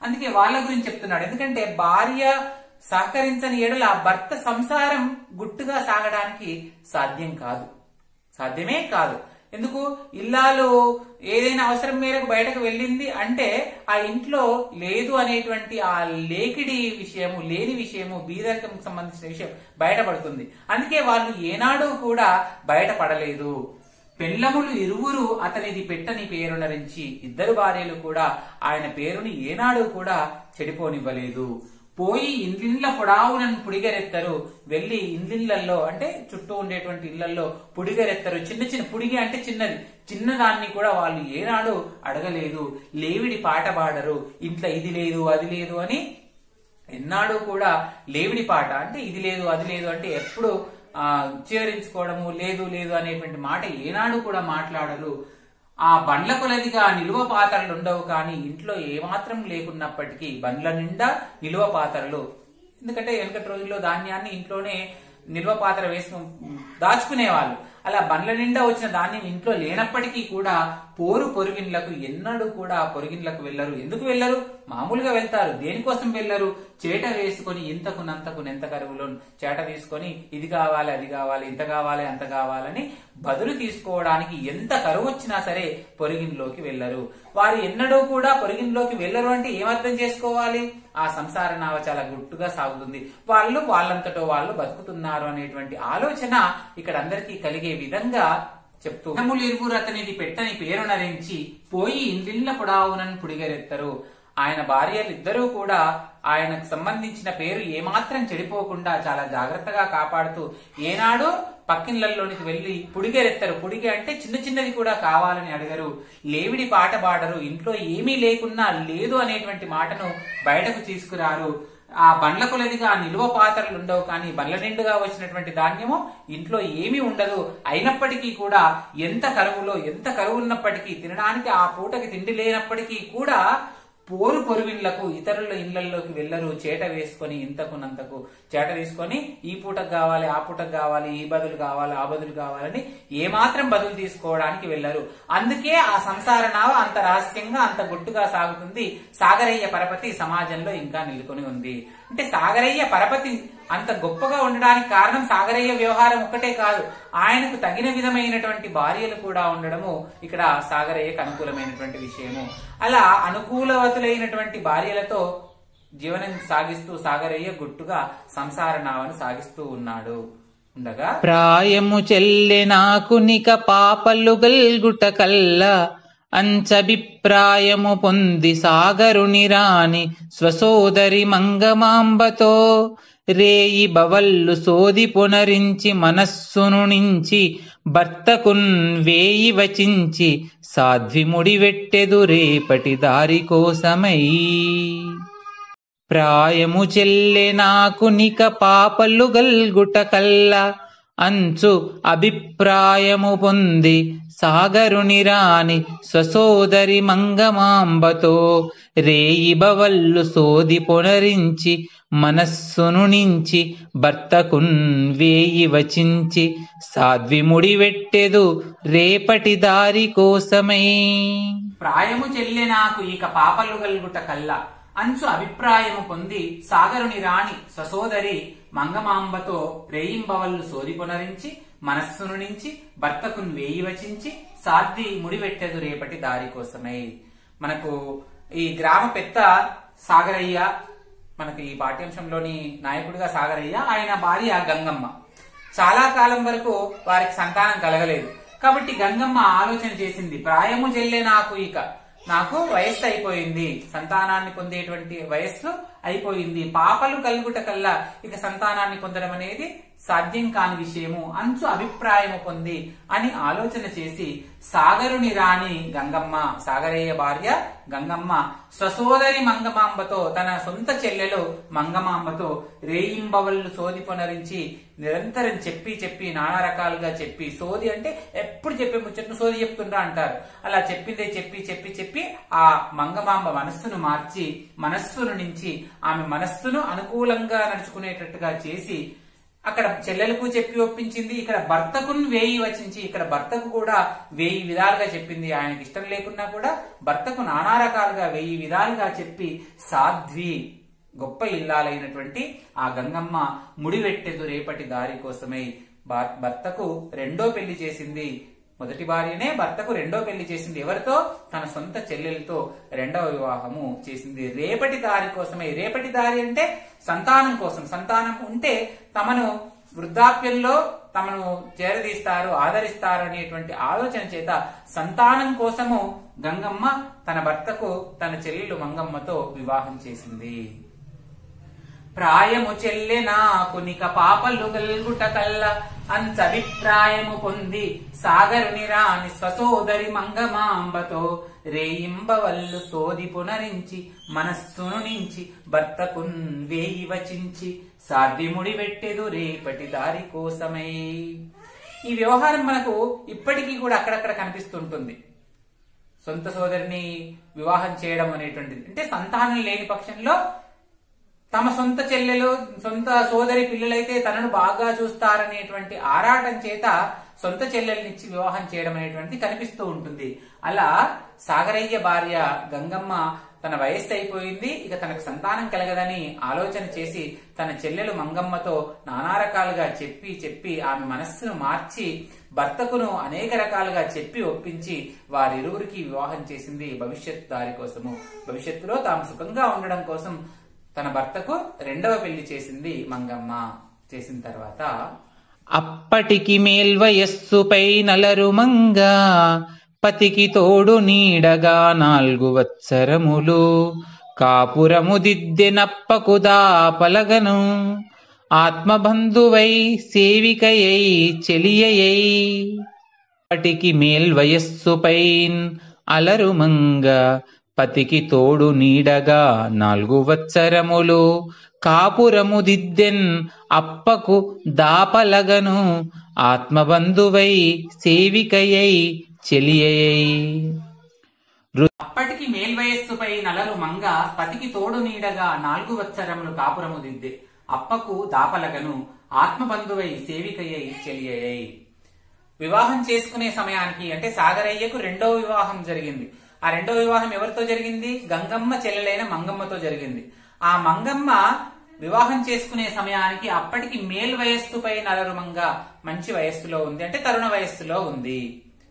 అందుకే వాళ్ళ గురించి చెప్తున్నాడు. ఎందుకంటే భార్య సహకరించని ఎడల భర్త సంసారం గుట్టుగా సాగడానికి సాధ్యమే కాదు. ఎందుకు? ఇల్లాలు ఏదైనా అవసరం మేరకు బయటకు వెళ్ళింది అంటే ఆ ఇంట్లో లేదు అనేటువంటి ఆ లేకిడి విషయము, లేని విషయము, బీదరికం సంబంధించిన విషయం బయటపడుతుంది. అందుకే వాళ్ళు ఏనాడు కూడా బయటపడలేదు. పెండ్లములు ఇరువురు అతనిది పెట్టని పేరునరించి, ఇద్దరు భార్యలు కూడా ఆయన పేరుని ఏనాడు కూడా చెడిపోనివ్వలేదు. పోయి ఇండ్లిండ్ల పొడావునను పుడిగరెత్తరు, వెళ్లి ఇండ్లిళ్లలో అంటే చుట్టూ ఉండేటువంటి ఇళ్లలో పుడిగరెత్తరు. చిన్న చిన్న పుడిగి అంటే చిన్నది, చిన్నదాన్ని కూడా వాళ్ళు ఏనాడు అడగలేదు. లేవిడి పాట పాడరు, ఇంట్లో ఇది లేదు అది లేదు అని ఎన్నాడు కూడా లేవిడి పాట అంటే ఇది లేదు అది లేదు అంటే ఎప్పుడు చేరించుకోవడము, లేదు లేదు అనేటువంటి మాట ఏనాడు కూడా మాట్లాడరు. ఆ బండ్ల కొలదిగా నిలువ పాత్రలు ఉండవు, కానీ ఇంట్లో ఏమాత్రం లేకున్నప్పటికీ బండ్ల నిండా నిలువ పాత్రలు. ఎందుకంటే వెనకటి రోజుల్లో ధాన్యాన్ని ఇంట్లోనే నిల్వ పాత్ర వేసుకుని దాచుకునేవాళ్ళు. అలా బండ్ల నిండా వచ్చిన ధాన్యం ఇంట్లో లేనప్పటికీ కూడా పోరు పొరుగిన్లకు ఎన్నడూ కూడా పొరుగిన్లకు వెళ్లరు. ఎందుకు వెళ్లరు? మామూలుగా వెళ్తారు. దేనికోసం వెళ్లరు? చేట వేసుకొని ఇంతకు నంతకు నెంత కరువులో చేట తీసుకొని ఇది కావాలి అది కావాలి ఇంత కావాలి అంత కావాలని బదులు తీసుకోవడానికి ఎంత కరువు వచ్చినా సరే పొరుగిన్లోకి వెళ్లరు. వారు ఎన్నడూ కూడా పొరుగిన్లోకి వెళ్లరు అంటే ఏమర్థం చేసుకోవాలి? ఆ సంసార నావ చాలా గుట్టుగా సాగుతుంది, వాళ్ళు వాళ్ళంతటో వాళ్ళు బతుకుతున్నారు అనేటువంటి ఆలోచన ఇక్కడ అందరికీ కలిగే విధంగా చెప్తూ ఇరువురు అతనిది పెట్టని పేరు నరించి పోయి ఇంటిళ్ళ పొడావునని పుడిగెరెత్తరు. ఆయన భార్యలిద్దరూ కూడా ఆయనకు సంబంధించిన పేరు ఏమాత్రం చెడిపోకుండా చాలా జాగ్రత్తగా కాపాడుతూ ఏనాడో పక్కిళ్లలోనికి వెళ్లి పుడిగెరెత్తరు. పుడిగె అంటే చిన్న చిన్నది కూడా కావాలని అడగరు, లేవిడి పాట పాడరు, ఇంట్లో ఏమీ లేకున్నా లేదు అనేటువంటి మాటను బయటకు తీసుకురారు. ఆ బండ్ల కొలదిగా నిలువ పాత్రలు ఉండవు, కానీ బండ్ల నిండుగా వచ్చినటువంటి ధాన్యము ఇంట్లో ఏమీ ఉండదు. అయినప్పటికీ కూడా ఎంత కరువు ఉన్నప్పటికీ, తినడానికి ఆ పూటకి తిండి లేనప్పటికీ కూడా పోరు పొరువిళ్లకు ఇతరుల ఇళ్లలోకి వెళ్లరు. చేట వేసుకొని ఇంతకునంతకు చేట తీసుకొని ఈ పూటకు కావాలి, ఆ పూటకు కావాలి, ఈ బదులు కావాలి, ఆ బదులు కావాలని ఏమాత్రం బదులు తీసుకోవడానికి వెళ్లరు. అందుకే ఆ సంసార నావ అంత రహస్యంగా అంత గుట్టుగా సాగుతుంది. సాగరయ్య పరపతి సమాజంలో ఇంకా నిలుకొని ఉంది. అంటే సాగరయ్య పరపతి అంత గొప్పగా ఉండడానికి కారణం సాగరయ్య వ్యవహారం ఒక్కటే కాదు, ఆయనకు తగిన విధమైనటువంటి భార్యలు కూడా ఉండడము ఇక్కడ సాగరయ్యకు అనుకూలమైనటువంటి విషయము. అలా అనుకూలవతులైనటువంటి భార్యలతో జీవనం సాగిస్తూ సాగరయ్య గుట్టుగా సంసార నావను సాగిస్తూ ఉన్నాడు. ఉండగా ప్రాయము చెల్లె నాకు నిక పాపలు గల్గుట కల్లా అంచభిప్రాయము పొంది సాగరుని రాణి స్వసోదరి మంగమాంబతో రేయి బవల్లు సోది పునరించి మనస్సును నుంచి భర్తకున్ వేయి వచించి సాధ్వి ముడివెట్టెదు రేపటి దారి కోసమై. ప్రాయము చెల్లె నాకు నిక పాపలు గల్గుట కల్లా అంచు అభిప్రాయము పొంది సాగరుని రాణి స్వసోదరి మంగమాంబతో రేయి బవల్లు సోది పొనరించి మనస్సును నుంచి భర్తకున్ వేయి వచించి సాధ్వి ముడివెట్టెదు రేపటి దారి కోసమై. ప్రాయము చెల్లె నాకు ఇక పాపలు గల్గుట కల్లా అంచు అభిప్రాయము పొంది సాగరుని రాణి స్వసోదరి మంగమాంబతో రేయింబవల్లు సోది పునరించి మనస్సును నుంచి భర్తకున్ వేయి వచించి సాధ్వి ముడివెట్టెదు రేపటి దారి కోసమై. మనకు ఈ గ్రామ పెద్ద సాగరయ్య, మనకు ఈ పాఠ్యాంశంలోని నాయకుడిగా సాగరయ్య, ఆయన భార్య గంగమ్మ. చాలా కాలం వరకు వారికి సంతానం కలగలేదు. కాబట్టి గంగమ్మ ఆలోచన చేసింది, ప్రాయము చెల్లె నాకు వయస్సు అయిపోయింది, సంతానాన్ని పొందేటువంటి వయస్సు అయిపోయింది, పాపలు కలుగుట కల్లా ఇక సంతానాన్ని పొందడం అనేది సాధ్యం కాని విషయము, అంచు అభిప్రాయము పొంది అని ఆలోచన చేసి సాగరుని రాణి గంగమ్మ, సాగరయ్య భార్య గంగమ్మ స్వసోదరి మంగమాంబతో, తన సొంత చెల్లెలు మంగమాంబతో రేయింబవళ్ళు సోది పునరించి నిరంతరం చెప్పి నానా రకాలుగా చెప్పి, సోది అంటే ఎప్పుడు చెప్పే ముచ్చట్ను సోది చెప్తుండ్రా అంటారు, అలా చెప్పిందే చెప్పి ఆ మంగమాంబ మనస్సును మార్చి, మనస్సును నుంచి ఆమె మనస్సును అనుకూలంగా నడుచుకునేటట్టుగా చేసి అక్కడ చెల్లెలకు చెప్పి ఒప్పించింది. ఇక్కడ భర్తకున్ వేయి వచించి, ఇక్కడ భర్తకు కూడా 1000 విధాలుగా చెప్పింది. ఆయనకి ఇష్టం లేకున్నా కూడా భర్తకు నానా రకాలుగా 1000 విధాలుగా చెప్పి సాధ్వి, గొప్ప ఇల్లాలైనటువంటి ఆ గంగమ్మ ముడివెట్టెదు రేపటి దారి కోసమై భర్తకు రెండో పెళ్లి చేసింది. మొదటి భార్యనే భర్తకు రెండో పెళ్లి చేసింది. ఎవరితో? తన సొంత చెల్లెలతో రెండవ వివాహము చేసింది రేపటి దారి కోసమే. రేపటి దారి అంటే సంతానం కోసం. సంతానం ఉంటే తమను వృద్ధాప్యంలో తమను చేరదీస్తారు, ఆదరిస్తారు అనేటువంటి ఆలోచన చేత సంతానం కోసము గంగమ్మ తన భర్తకు తన చెల్లెలు మంగమ్మతో వివాహం చేసింది. ప్రాయము చెల్లె నాకు నిక పాపలు గల్గుట కల్లా అంచభిప్రాయము పొంది సాగరుని రాణి స్వసోదరి మంగమాంబతో రేయింబవల్లు సోది పునరించి మనస్సును నుంచి భర్తకున్ వేయి వచించి సాధ్వి ముడివెట్టెదు రేపటి దారి కోసమై. ఈ వ్యవహారం మనకు ఇప్పటికీ కూడా అక్కడక్కడ కనిపిస్తుంటుంది. సొంత సోదరిని వివాహం చేయడం అనేటువంటిది అంటే సంతానం లేని పక్షంలో తమ సొంత చెల్లెలు, సొంత సోదరి పిల్లలైతే తనను బాగా చూస్తారనేటువంటి ఆరాటం చేత సొంత చెల్లెల్నిచ్చి వివాహం చేయడం అనేటువంటిది కనిపిస్తూ ఉంటుంది. అలా సాగరయ్య భార్య గంగమ్మ తన వయస్సు అయిపోయింది, ఇక తనకు సంతానం కలగదని ఆలోచన చేసి తన చెల్లెలు మంగమ్మతో నానా రకాలుగా చెప్పి ఆమె మనస్సును మార్చి భర్తకును అనేక రకాలుగా చెప్పి ఒప్పించి వారిరువురికి వివాహం చేసింది భవిష్యత్ దారి కోసము. భవిష్యత్తులో తాము సుఖంగా ఉండడం కోసం తన భర్తకు రెండవ పెళ్లి చేసింది మంగమ్మ. చేసిన తర్వాత అప్పటికి మేల్వయస్సుపై నలరుమంగా పతికి తోడు నీడగా 4 వత్సరములు కాపురము దిద్దెనప్పకు దాపలగను ఆత్మబంధువై సేవికయై చెలియయై. అప్పటికి మేల్వయస్సుపై అలరుమంగా పతికి తోడు నీడగా 4 వత్సరములు కాపురము దిద్దెన్ అప్పకు దాపలగను ఆత్మబంధువై సేవికయై చెలియయై. అప్పటికి మేల్వయస్సుపై నలరు మంగ పతికి తోడు నీడగా 4 వత్సరములు కాపురము దిద్దే అప్పకు దాపలగను ఆత్మబంధువై సేవికయ్యై చెలియయ్యై. వివాహం చేసుకునే సమయానికి అంటే సాగరయ్యకు 2వ వివాహం జరిగింది. ఆ 2వ వివాహం ఎవరితో జరిగింది? గంగమ్మ చెల్లెలైన మంగమ్మతో జరిగింది. ఆ మంగమ్మ వివాహం చేసుకునే సమయానికి అప్పటికి మేల్వయస్సుపై నలరుమంగ మంచి వయస్సులో ఉంది, అంటే తరుణ వయస్సులో ఉంది.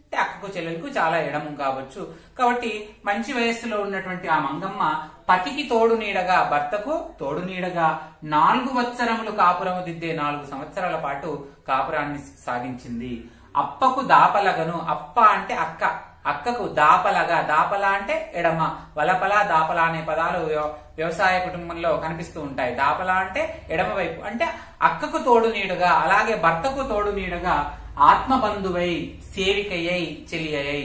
అంటే అక్కకు చెల్లెలకు చాలా ఎడము కావచ్చు. కాబట్టి మంచి వయస్సులో ఉన్నటువంటి ఆ మంగమ్మ పతికి తోడు నీడగా, భర్తకు తోడు నీడగా 4 వత్సరములు కాపురము దిద్దే 4 సంవత్సరాల పాటు కాపురాన్ని సాగించింది. అప్పకు దాపలగను, అప్ప అంటే అక్క, అక్కకు దాపలగా, దాపల అంటే ఎడమ, వలపల దాపల అనే పదాలు వ్యవసాయ కుటుంబంలో కనిపిస్తూ ఉంటాయి. దాపల అంటే ఎడమ వైపు, అంటే అక్కకు తోడు నీడగా అలాగే భర్తకు తోడు నీడగా ఆత్మబంధువై సేవికయ్యై చెలియయ్యై.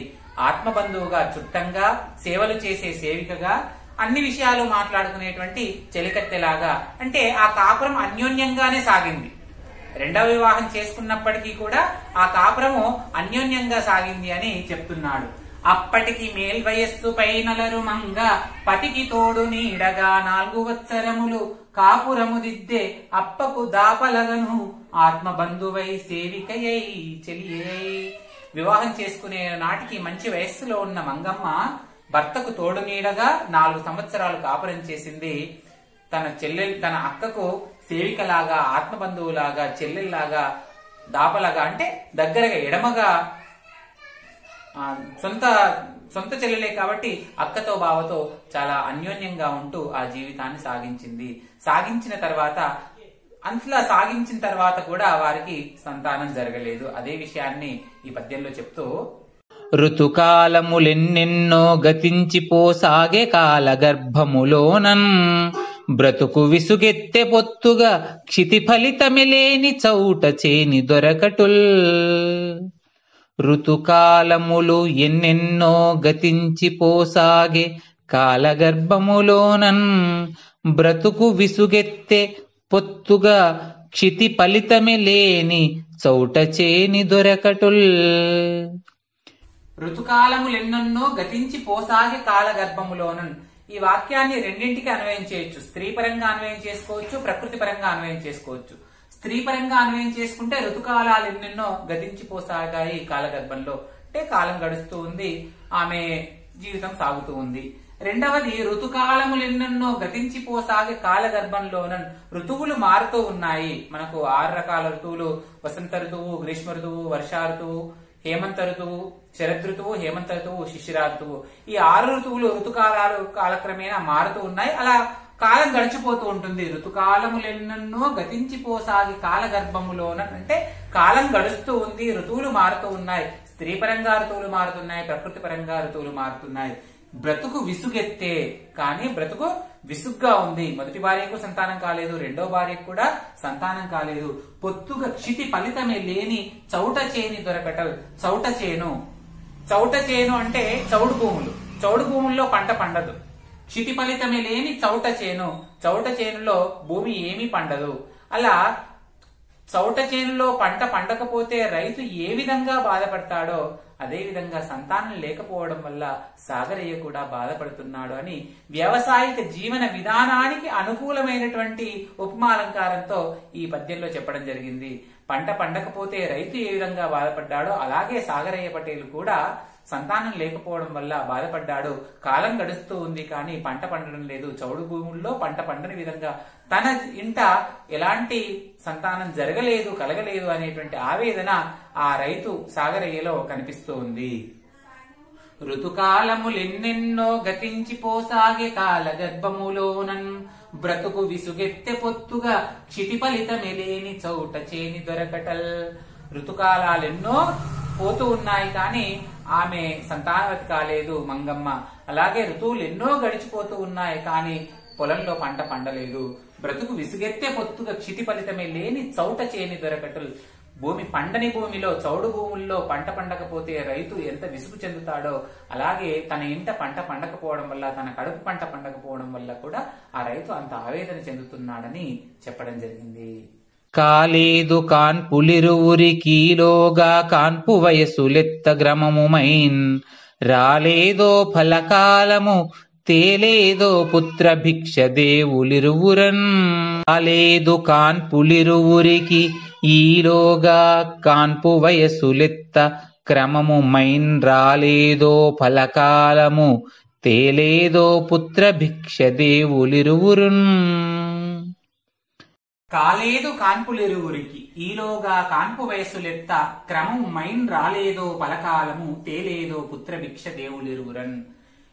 ఆత్మబంధువుగా చుట్టంగా, సేవలు చేసే సేవికగా, అన్ని విషయాలు మాట్లాడుకునేటువంటి చెలికత్తెలాగా, అంటే ఆ కాపురం అన్యోన్యంగానే సాగింది. 2వ వివాహం చేసుకున్నప్పటికీ కూడా ఆ కాపురము అన్యోన్యంగా సాగింది అని చెప్తున్నాడు. అప్పటికి మేల్వయస్సుపై నలరుమంగ పతికి తోడు నీడగా 4 వత్సరములు కాపురము దిద్దే అప్పకు దాపలగను ఆత్మబంధువై సేవికయ్యై చెలియై. వివాహం చేసుకునే నాటికి మంచి వయస్సులో ఉన్న మంగమ్మ భర్తకు తోడు నీడగా 4 సంవత్సరాలు కాపురం చేసింది. తన అక్కకు సేవికలాగా, ఆత్మబంధువులాగా, చెల్లెల్లాగా, దాపలాగా అంటే దగ్గరగా, ఎడమగా, సొంత చెల్లెలే కాబట్టి అక్కతో బావతో చాలా అన్యోన్యంగా ఉంటూ ఆ జీవితాన్ని సాగించింది. సాగించిన తర్వాత కూడా వారికి సంతానం జరగలేదు. అదే విషయాన్ని ఈ పద్యంలో చెప్తూ, ఋతుకాలములెన్నెన్నో గతించిపోసాగే కాల గర్భములోనన్ బ్రతుకు విసుగెత్తె పొత్తుగా క్షితి ఫలితమిలేని చౌట చేని దొరకటుల్. ఋతుకాలములు ఎన్నెన్నో గతించిపోసాగే కాలగర్భములోనన్ బ్రతుకు విసుగెత్తె పొత్తుగా క్షితి ఫలితమే లేని చౌట చేని దొరకటుల్. ఋతుకాలములెన్నెన్నో గతించి పోసాగే కాల గర్భములోనన్. ఈ వాక్యాన్ని రెండింటికి అన్వయం చేయొచ్చు. స్త్రీ పరంగా అన్వయం చేసుకోవచ్చు, ప్రకృతి పరంగా అన్వయం చేసుకోవచ్చు. స్త్రీ పరంగా అన్వయం చేసుకుంటే ఋతుకాలాలు ఎన్నెన్నో గతించిపోసాగాయి కాలగర్భంలో, అంటే కాలం గడుస్తూ ఉంది, ఆమె జీవితం సాగుతూ ఉంది. రెండవది ఋతుకాలములెన్నెన్నో గతించిపోసాగే కాలగర్భంలోనన్, ఋతువులు మారుతూ ఉన్నాయి. మనకు 6 రకాల ఋతువులు: వసంత ఋతువు, గ్రీష్మ ఋతువు, వర్షా ఋతువు, హేమంత ఋతువు, శరదృతువు, హేమంత ఋతువు, శిశిర ఋతువు. ఈ 6 ఋతువులు, ఋతుకాలాలు కాలక్రమేణా మారుతూ ఉన్నాయి. అలా కాలం గడిచిపోతూ ఉంటుంది. ఋతుకాలములెన్నెన్నో గతించిపోసాగి కాలగర్భములోన అంటే కాలం గడుస్తూ ఉంది, ఋతువులు మారుతూ ఉన్నాయి. స్త్రీ పరంగా ఋతువులు మారుతున్నాయి, ప్రకృతి పరంగా ఋతువులు మారుతున్నాయి. బ్రతుకు విసుగెత్తే, కానీ బ్రతుకు విసుగ్గా ఉంది. మొదటి భార్యకు సంతానం కాలేదు, రెండో భార్యకు కూడా సంతానం కాలేదు. పొత్తుగా క్షితి ఫలితమే లేని చౌట చేని దొరకటల్. చౌట చేను అంటే చౌడు భూములు. చౌడు భూముల్లో పంట పండదు. క్షితి ఫలితమే లేని చౌట చేనులో భూమి ఏమీ పండదు. అలా చౌట చేనులో పంట పండకపోతే రైతు ఏ విధంగా బాధపడతాడో అదే విధంగా సంతానం లేకపోవడం వల్ల సాగరయ్య కూడా బాధపడుతున్నాడు అని వ్యవసాయిక జీవన విధానానికి అనుకూలమైనటువంటి ఉపమాలంకారంతో ఈ పద్యంలో చెప్పడం జరిగింది. పంట పండకపోతే రైతు ఏ విధంగా బాధపడ్డాడో అలాగే సాగరయ్య పటేల్ కూడా సంతానం లేకపోవడం వల్ల బాధపడ్డాడు. కాలం గడుస్తూ ఉంది కానీ పంట పండడం లేదు. చౌడు భూముల్లో పంట పండని విధంగా తన ఇంట ఎలాంటి సంతానం కలగలేదు అనేటువంటి ఆవేదన ఆ రైతు సాగరయ్యలో కనిపిస్తూ ఉంది. ఋతుకాలములెన్నెన్నో గతించిపోసాగే కాల గర్భములోనన్ బ్రతుకు విసుగెత్తె పొత్తుగా క్షితి ఫలితమెలేని చౌట చేని దొరకటల్. ఋతుకాలాలెన్నో పోతూ ఉన్నాయి కానీ ఆమె సంతానవతి కాలేదు మంగమ్మ. అలాగే ఋతువులు ఎన్నో గడిచిపోతూ ఉన్నాయి కానీ పొలంలో పంట పండలేదు. బ్రతుకు విసుగెత్తే పొత్తుగా క్షితి ఫలితమే లేని చౌట చేని దొరకటల్. భూమి పండని భూమిలో, చౌడు భూముల్లో పంట పండకపోతే రైతు ఎంత విసుగు చెందుతాడో, అలాగే తన ఇంట పంట పండకపోవడం వల్ల, తన కడుపు పంట పండకపోవడం వల్ల కూడా ఆ రైతు అంత ఆవేదన చెందుతున్నాడని చెప్పడం జరిగింది. కాలేదు కాన్పులిరువురికీలోగా కాన్పు వయసులెత్త గ్రమముమైన్ రాలేదో ఫలకాలము తేలేదో పుత్ర భిక్ష దేవులిరువురన్. రాలేదు కాన్పులిరువురికి ఈలోగా కాన్పు వయసులెత్త క్రమముమైన్ రాలేదో ఫలకాలము తేలేదో పుత్ర భిక్ష దేవులిరువురన్. కాలేదు కాన్పులిరువురికి ఈలోగా కాన్పు వయస్సులెత్త క్రమం మైన్ రాలేదో పలకాలము తేలేదో పుత్ర భిక్ష దేవులిరువురన్.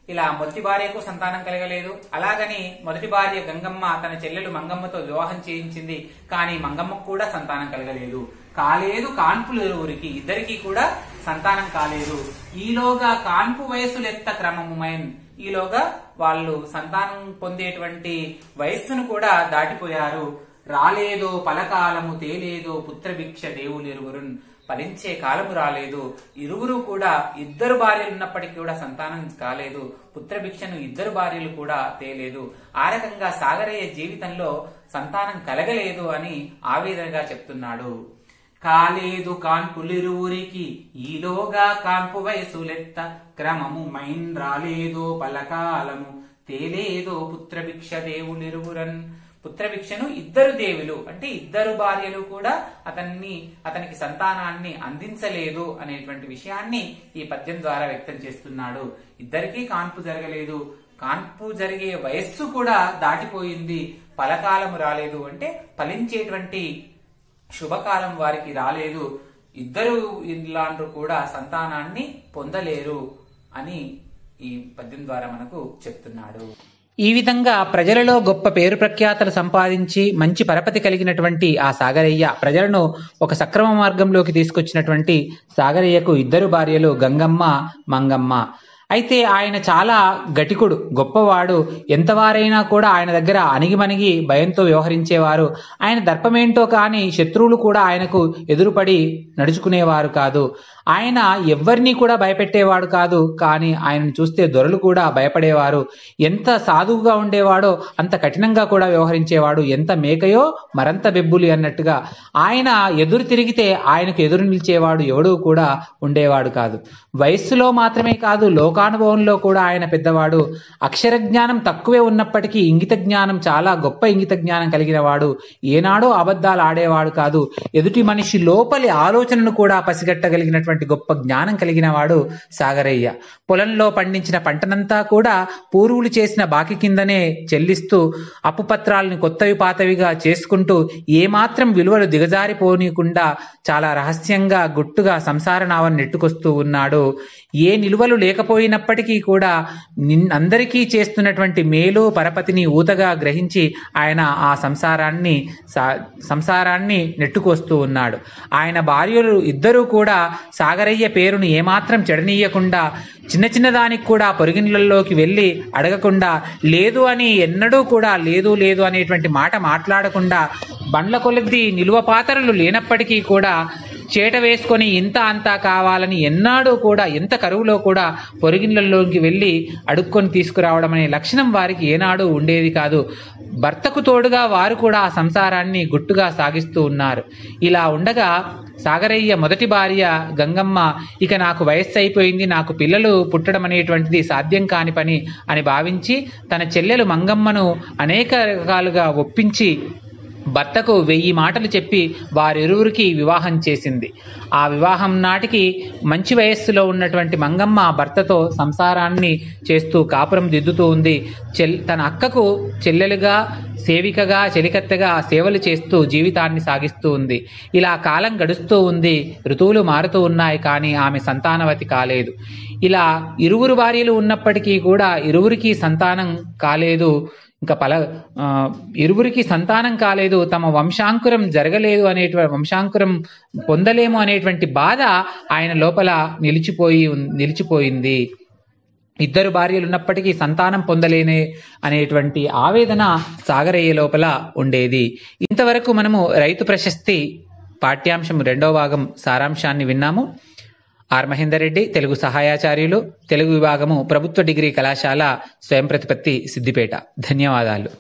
ఇలా మొదటి భార్యకు సంతానం కలగలేదు. అలాగని మొదటి భార్య గంగమ్మ తన చెల్లెలు మంగమ్మతో వివాహం చేయించింది, కానీ మంగమ్మకు కూడా సంతానం కలగలేదు. కాలేదు కాన్పులిరువురికి, ఇద్దరికి కూడా సంతానం కాలేదు. ఈలోగా కాన్పు వయస్సులెత్త క్రమము మైన్, ఈలోగా వాళ్ళు సంతానం పొందేటువంటి వయస్సును కూడా దాటిపోయారు. రాలేదో పలకాలము తేలేదో పుత్రభిక్ష దేవులిరువురున్, ఫలించే కాలము రాలేదు. ఇరువురు కూడా, ఇద్దరు భార్యలు ఉన్నప్పటికీ కూడా సంతానం కాలేదు. పుత్రభిక్షను ఇద్దరు భార్యలు కూడా తేలేదు. ఆ రకంగా సాగరయ్య జీవితంలో సంతానం కలగలేదు అని ఆవేదనగా చెప్తున్నాడు. కాలేదు కాన్పులిరువురికి ఈలోగా కాన్పు వయసులెత్త క్రమము మైన్ రాలేదో పలకాలము తేలేదో పుత్రభిక్ష దేవులిరువురన్. పుత్రభిక్షను ఇద్దరు దేవులు అంటే ఇద్దరు భార్యలు కూడా అతనికి సంతానాన్ని అందించలేదు అనేటువంటి విషయాన్ని ఈ పద్యం ద్వారా వ్యక్తం చేస్తున్నాడు. ఇద్దరికీ కాన్పు జరగలేదు, కాన్పు జరిగే వయస్సు కూడా దాటిపోయింది, ఫలకాలము రాలేదు అంటే ఫలించేటువంటి శుభకాలం వారికి రాలేదు. ఇద్దరు ఇలాంటి కూడా సంతానాన్ని పొందలేరు అని ఈ పద్యం ద్వారా మనకు చెప్తున్నాడు. ఈ విధంగా ప్రజలలో గొప్ప పేరు ప్రఖ్యాతలు సంపాదించి మంచి పరపతి కలిగినటువంటి ఆ సాగరయ్య ప్రజలను ఒక సక్రమ మార్గంలోకి తీసుకొచ్చినటువంటి సాగరయ్యకు ఇద్దరు భార్యలు గంగమ్మ, మంగమ్మ. అయితే ఆయన చాలా గటికుడు, గొప్పవాడు. ఎంతవారైనా కూడా ఆయన దగ్గర అణిగిమణిగి భయంతో వ్యవహరించేవారు. ఆయన దర్పమేంటో కానీ శత్రువులు కూడా ఆయనకు ఎదురుపడి నడుచుకునేవారు కాదు. ఆయన ఎవ్వరినీ కూడా భయపెట్టేవాడు కాదు, కానీ ఆయనను చూస్తే దొరలు కూడా భయపడేవారు. ఎంత సాధువుగా ఉండేవాడో అంత కఠినంగా కూడా వ్యవహరించేవాడు. ఎంత మేకయో మరంత బెబ్బులి అన్నట్టుగా ఆయన ఎదురు తిరిగితే ఆయనకు ఎదురు నిలిచేవాడు ఎవడూ కూడా ఉండేవాడు కాదు. వయస్సులో మాత్రమే కాదు, లోకానుభవంలో కూడా ఆయన పెద్దవాడు. అక్షర జ్ఞానం తక్కువే ఉన్నప్పటికీ ఇంగిత జ్ఞానం, చాలా గొప్ప ఇంగిత జ్ఞానం కలిగిన వాడు. ఏనాడో అబద్ధాలు ఆడేవాడు కాదు. ఎదుటి మనిషి లోపలి ఆలోచనను కూడా పసిగట్టగలిగినటువంటి గొప్ప జ్ఞానం కలిగిన వాడు సాగరయ్య. పొలంలో పండించిన పంటనంతా కూడా పూర్వులు చేసిన బాకి కిందనే చెల్లిస్తూ అప్పుపత్రాలను కొత్తవి పాతవిగా చేసుకుంటూ ఏమాత్రం విలువలు దిగజారిపోనీయకుండా చాలా రహస్యంగా గుట్టుగా సంసార నావను నెట్టుకొస్తూ ఉన్నాడు. ఏ నిలువలు లేకపోయినప్పటికీ కూడా అందరికీ చేస్తున్నటువంటి మేలు పరపతిని ఊతగా గ్రహించి ఆయన ఆ సంసారాన్ని నెట్టుకొస్తూ ఉన్నాడు. ఆయన భార్యలు ఇద్దరూ కూడా సాగరయ్య పేరును ఏమాత్రం చెడనీయకుండా, చిన్న చిన్న దానికి కూడా పొరుగిళ్ళల్లోకి వెళ్ళి అడగకుండా, లేదు అని ఎన్నడూ కూడా లేదు లేదు అనేటువంటి మాట మాట్లాడకుండా, బండ్ల కొలది నిలువ పాత్రలు లేనప్పటికీ కూడా చేట వేసుకొని ఇంత అంతా కావాలని ఎన్నాడూ కూడా, ఎంత కరువులో కూడా పొరుగిళ్ళల్లోకి వెళ్ళి అడుక్కొని తీసుకురావడం అనే లక్షణం వారికి ఏనాడు ఉండేది కాదు. భర్తకు తోడుగా వారు కూడా ఆ సంసారాన్ని గుట్టుగా సాగిస్తూ ఉన్నారు. ఇలా ఉండగా సాగరయ్య మొదటి భార్య గంగమ్మ ఇక నాకు వయస్సు అయిపోయింది, నాకు పిల్లలు పుట్టడం అనేటువంటిది సాధ్యం కాని పని అని భావించి తన చెల్లెలు మంగమ్మను అనేక రకాలుగా ఒప్పించి భర్తకు 1000 మాటలు చెప్పి వారిరువురికి వివాహం చేసింది. ఆ వివాహం నాటికి మంచి వయస్సులో ఉన్నటువంటి మంగమ్మ భర్తతో సంసారాన్ని చేస్తూ కాపురం దిద్దుతూ ఉంది. తన అక్కకు చెల్లెలుగా, సేవికగా, చెలికత్తెగా సేవలు చేస్తూ జీవితాన్ని సాగిస్తూ ఉంది. ఇలా కాలం గడుస్తూ ఉంది, ఋతువులు మారుతూ ఉన్నాయి, కానీ ఆమె సంతానవతి కాలేదు. ఇలా ఇరువురు భార్యలు ఉన్నప్పటికీ కూడా ఇరువురికి సంతానం కాలేదు, ఇంకా ఇరువురికి సంతానం కాలేదు, తమ వంశాంకురం జరగలేదు వంశాంకురం పొందలేము అనేటువంటి బాధ ఆయన లోపల నిలిచిపోయింది. ఇద్దరు భార్యలు ఉన్నప్పటికీ సంతానం పొందలేనే అనేటువంటి ఆవేదన సాగరయ్య లోపల ఉండేది. ఇంతవరకు మనము రైతు ప్రశస్తి పాఠ్యాంశం 2వ భాగం సారాంశాన్ని విన్నాము. ఆర్ మహేందర్ రెడ్డి, తెలుగు సహాయాచార్యులు, తెలుగు విభాగము, ప్రభుత్వ డిగ్రీ కళాశాల, స్వయం ప్రతిపత్తి, సిద్దిపేట. ధన్యవాదాలు.